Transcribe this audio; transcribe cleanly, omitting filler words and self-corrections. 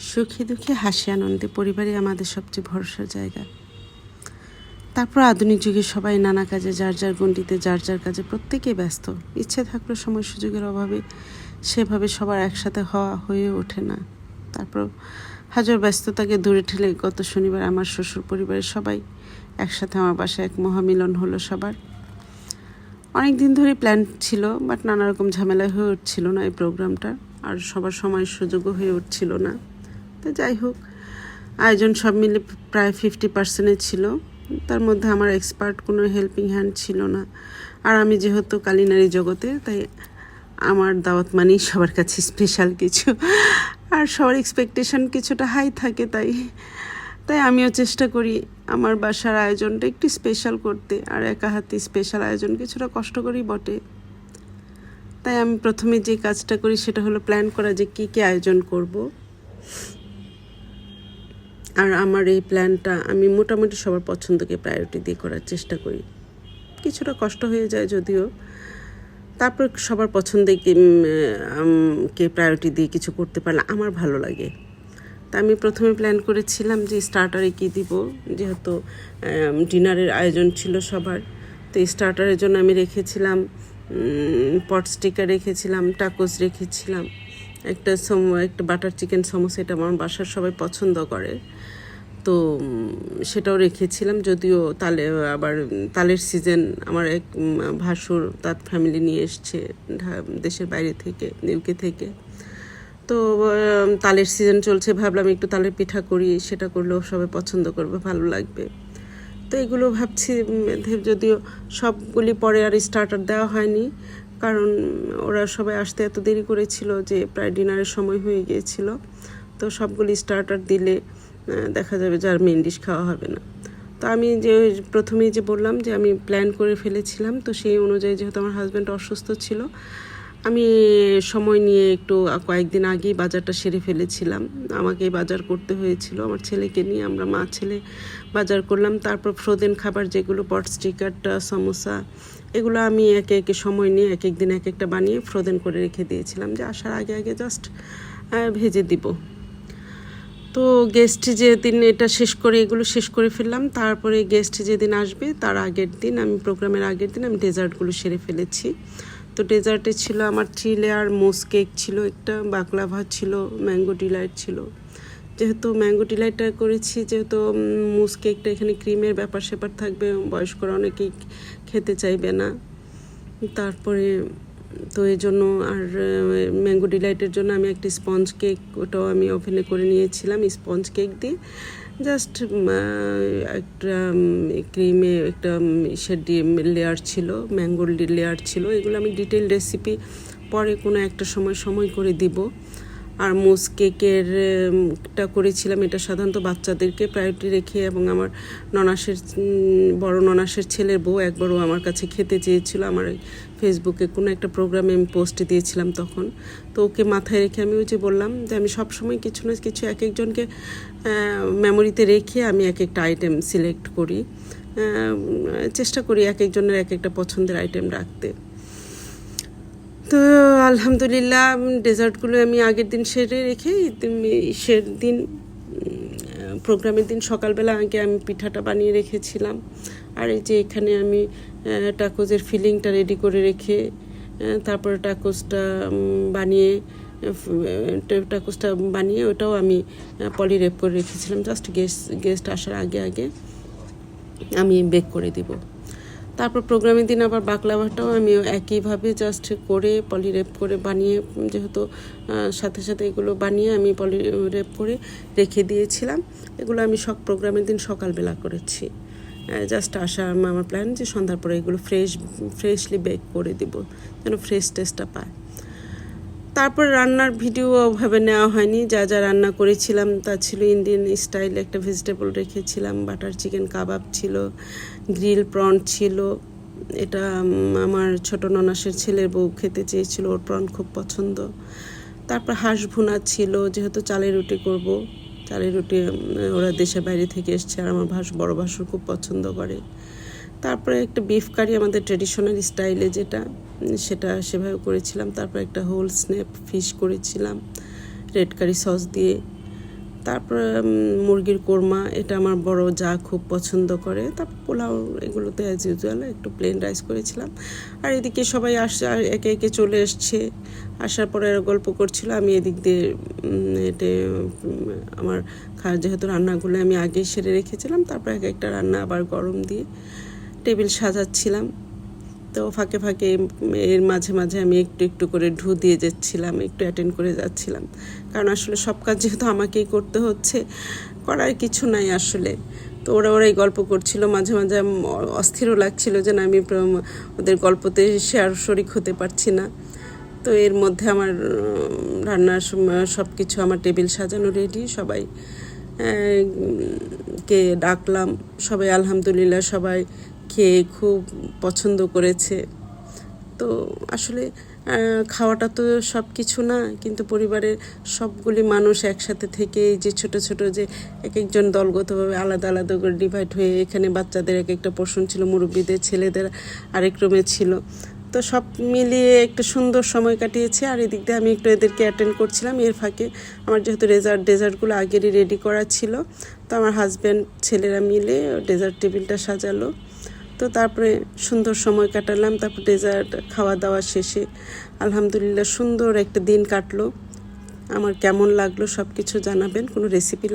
সুখে দুঃখে হাসি আনন্দে পরিবারই আমাদের সবচেয়ে ভরসার জায়গা। তারপর আধুনিক যুগে সবাই নানা কাজে যার যার গণ্ডিতে যার যার কাজে প্রত্যেকেই ব্যস্ত। ইচ্ছে থাকলেও সময় সুযোগের অভাবে সেভাবে সবার একসাথে হয়ে ওঠে না। তারপর হাজার ব্যস্ততাকে দূরে ঠেলে গত শনিবার আমার শ্বশুর পরিবারের সবাই একসাথে আমার বাসায় এক মহামিলন হলো সবার। অনেক দিন ধরে প্ল্যান ছিল, বাট নানা রকম ঝামেলা হয়ে উঠছিল না এই প্রোগ্রামটা, আর সবার সময় সুযোগও হয়ে উঠছিল না। তো যাই হোক, আয়োজন সব মিলে প্রায় 50% ছিল। তার মধ্যে আমার এক্সপার্ট কোনো হেল্পিং হ্যান্ড ছিল না। আর আমি যেহেতু কালিনারি জগতে, তাই আমার দাওয়াত মানেই সবার কাছে স্পেশাল কিছু, আর সবার এক্সপেকটেশন কিছুটা হাই থাকে। তাই আমিও চেষ্টা করি আমার বাসার আয়োজনটা একটু স্পেশাল করতে, আর একা হাতে স্পেশাল আয়োজন কিছুটা কষ্ট করেই বটে। তাই আমি প্রথমে যে কাজটা করি সেটা হলো প্ল্যান করা যে কী কী আয়োজন করব। আর আমার এই প্ল্যানটা আমি মোটামুটি সবার পছন্দকে প্রায়োরিটি দিয়ে করার চেষ্টা করি। কিছুটা কষ্ট হয়ে যায় যদিও, তারপর সবার পছন্দে কে প্রায়োরিটি দিয়ে কিছু করতে পারলে আমার ভালো লাগে। তা আমি প্রথমে প্ল্যান করেছিলাম যে স্টার্টারে কী দিব, যেহেতু ডিনারের আয়োজন ছিল সবার। তো স্টার্টারের জন্য আমি রেখেছিলাম পট স্টিকার, রেখেছিলাম টাকোস, রেখেছিলাম একটা বাটার চিকেন সমোসা, এটা আমার বাসার সবাই পছন্দ করে, তো সেটাও রেখেছিলাম। যদিও আবার তালের সিজন, আমার এক ভাসুর তার ফ্যামিলি নিয়ে এসছে দেশের বাইরে থেকে, ইউকে থেকে। তো তালের সিজন চলছে, ভাবলাম একটু তালের পিঠা করি, সেটা করলেও সবাই পছন্দ করবে, ভালো লাগবে। তো এগুলো ভাবছি, যদিও সবগুলি পরে আর স্টার্টার দেওয়া হয়নি, কারণ ওরা সবাই আসতে এত দেরি করেছিল যে প্রায় ডিনারের সময় হয়ে গিয়েছিল। তো সবগুলি স্টার্টার দিলে দেখা যাবে যে আর মেন ডিশ খাওয়া হবে না। তো আমি যে প্রথমেই যে বললাম যে আমি প্ল্যান করে ফেলেছিলাম, তো সেই অনুযায়ী যেহেতু আমার হাজব্যান্ড অসুস্থ ছিল, আমি সময় নিয়ে একটু কয়েকদিন আগেই বাজারটা সেরে ফেলেছিলাম। আমাকে বাজার করতে হয়েছিল, আমার ছেলেকে নিয়ে আমরা মা ছেলে বাজার করলাম। তারপর ফ্রোজেন খাবার যেগুলো পট স্টিকারটা, সমোসা, এগুলো আমি একে একে সময় নিয়ে এক এক দিন এক একটা বানিয়ে ফ্রোজেন করে রেখে দিয়েছিলাম, যে আসার আগে আগে জাস্ট ভেজে দিব। তো গেস্ট যেদিন এগুলো শেষ করে ফেললাম। তারপরে গেস্ট যেদিন আসবে তার আগের দিন, আমি প্রোগ্রামের আগের দিন আমি ডেজার্টগুলো সেরে ফেলেছি। তো ডেজার্টে ছিল আমার 3 লেয়ার মুস কেক ছিল, একটা বাকলাভা ছিল, ম্যাঙ্গো ডিলাইট ছিল। যেহেতু ম্যাঙ্গো ডিলাইটটা করেছি, যেহেতু মুস কেকটা এখানে ক্রিমের ব্যাপার স্যাপার থাকবে, বয়স্করা অনেকেই খেতে চাইবে না। তারপরে তো এই জন্য, আর ম্যাঙ্গো ডিলাইটের জন্য আমি একটা স্পঞ্জ কেক, ওটাও আমি ওভেনে করে নিয়েছিলাম। স্পঞ্জ কেক দিয়ে জাস্ট একটা ক্রিমে একটা লেয়ার ছিল, ম্যাঙ্গোর লেয়ার ছিল। এগুলো আমি ডিটেল রেসিপি পরে কোনো একটা সময় করে দিব। আর মুস কেকেরটা করেছিলাম, এটা সাধারণত বাচ্চাদেরকে প্রায়োরিটি রেখে, এবং আমার বড় ননাসের ছেলের বউ একবারও আমার কাছে খেতে চেয়েছিল। আমার ফেসবুকে কোনো একটা প্রোগ্রামে আমি পোস্ট দিয়েছিলাম তখন। তো ওকে মাথায় রেখে আমি ওই যে বললাম যে আমি সবসময় কিছু না কিছু এক একজনকে মেমোরিতে রেখে আমি এক একটা আইটেম সিলেক্ট করি, চেষ্টা করি এক একজনের এক একটা পছন্দের আইটেম রাখতে। তো আলহামদুলিল্লাহ ডেজার্টগুলো আমি আগের দিন সেরে রেখে দিন প্রোগ্রামের দিন সকালবেলা আগে আমি পিঠাটা বানিয়ে রেখেছিলাম। আর এই যে এখানে আমি টাকোজের ফিলিংটা রেডি করে রেখে, তারপরে টাকোজটা বানিয়ে ওটাও আমি পলি র্যাপ করে রেখেছিলাম, জাস্ট গেস্ট আসার আগে আগে আমি বেক করে দিব। তারপর প্রোগ্রামের দিন আবার বাকলাভাটাও আমি একইভাবে জাস্ট করে পলি র্যাপ করে বানিয়ে, যেহেতু সাথে সাথে এগুলো বানিয়ে আমি পলি র্যাপ করে রেখে দিয়েছিলাম। এগুলো আমি প্রোগ্রামের দিন সকালবেলা করেছি। জাস্ট আমার প্ল্যান যে সন্ধ্যার পরে এগুলো ফ্রেশলি বেক করে দিব, যেন ফ্রেশ টেস্টটা পায়। তারপর রান্নার ভিডিও ওভাবে নেওয়া হয়নি। যা যা রান্না করেছিলাম তা ছিল ইন্ডিয়ান স্টাইল, একটা ভেজিটেবল রেখেছিলাম, বাটার চিকেন কাবাব ছিল, গ্রিল প্রন ছিল। এটা আমার ছোট ননাসের ছেলের বউ খেতে চেয়েছিল, ওর প্রন খুব পছন্দ। তারপর হাঁস ভুনা ছিল, যেহেতু চালের রুটি করব, চালের রুটি ওরা দেশের বাইরে থেকে এসছে, আর আমার বড় ভাসুর খুব পছন্দ করে। তারপরে একটা বিফ কারি আমাদের ট্রেডিশনাল স্টাইলে সেটা সেভাবে করেছিলাম। তারপর একটা হোল স্ন্যাপ ফিশ করেছিলাম রেড কারি সস দিয়ে। তারপর মুরগির কোরমা, এটা আমার বড় যা খুব পছন্দ করে। তারপর পোলাও, এগুলোতে অ্যাজ ইউজুয়াল একটু প্লেন রাইস করেছিলাম। আর এদিকে সবাই আসছে, একে একে চলে এসছে। আসার পরে গল্প করছিল, আমি এদিক দিয়ে এটা আমার যেহেতু রান্নাগুলো আমি আগেই সেরে রেখেছিলাম, তারপর এক একটা রান্না আবার গরম দিয়ে টেবিল সাজাচ্ছিলাম। তো ফাঁকে ফাঁকে এর মাঝে মাঝে আমি একটু একটু করে ঢু দিয়ে যাচ্ছিলাম, একটু অ্যাটেন্ড করে যাচ্ছিলাম, কারণ আসলে সব কাজ যেহেতু আমাকেই করতে হচ্ছে, করার কিছু নাই আসলে। তো ওরাই গল্প করছিল, মাঝে মাঝে অস্থিরও লাগছিল যে না আমি ওদের গল্পতে শরিক হতে পারছি না। তো এর মধ্যে আমার রান্নার সব কিছু, আমার টেবিল সাজানো রেডি, সবাই কে ডাকলাম, সবাই আলহামদুলিল্লাহ সবাই খেয়ে খুব পছন্দ করেছে। তো আসলে খাওয়াটা তো সব কিছু না, কিন্তু পরিবারের সবগুলি মানুষ একসাথে থেকে এই যে ছোট ছোট যে এক একজন দলগতভাবে আলাদা আলাদা করে ডিভাইড হয়ে, এখানে বাচ্চাদের এক একটা পোর্শন ছিল, মুরব্বীদের ছেলেদের আরেক রুমে ছিল। তো সব মিলিয়ে একটা সুন্দর সময় কাটিয়েছে। আর এদিক দিয়ে আমি একটু এদেরকে অ্যাটেন্ড করছিলাম। এর ফাঁকে আমার যেহেতু ডেজার্টগুলো আগেরই রেডি করা ছিল, তো আমার হাজব্যান্ড ছেলেরা মিলে ডেজার্ট টেবিলটা সাজালো। তো তারপরে সুন্দর সময় কাটালাম। তারপর ডেজার্ট খাওয়া দাওয়া শেষে আলহামদুলিল্লাহ সুন্দর একটা দিন কাটলো। আমার কেমন লাগলো সব কিছু জানাবেন। কোনো রেসিপি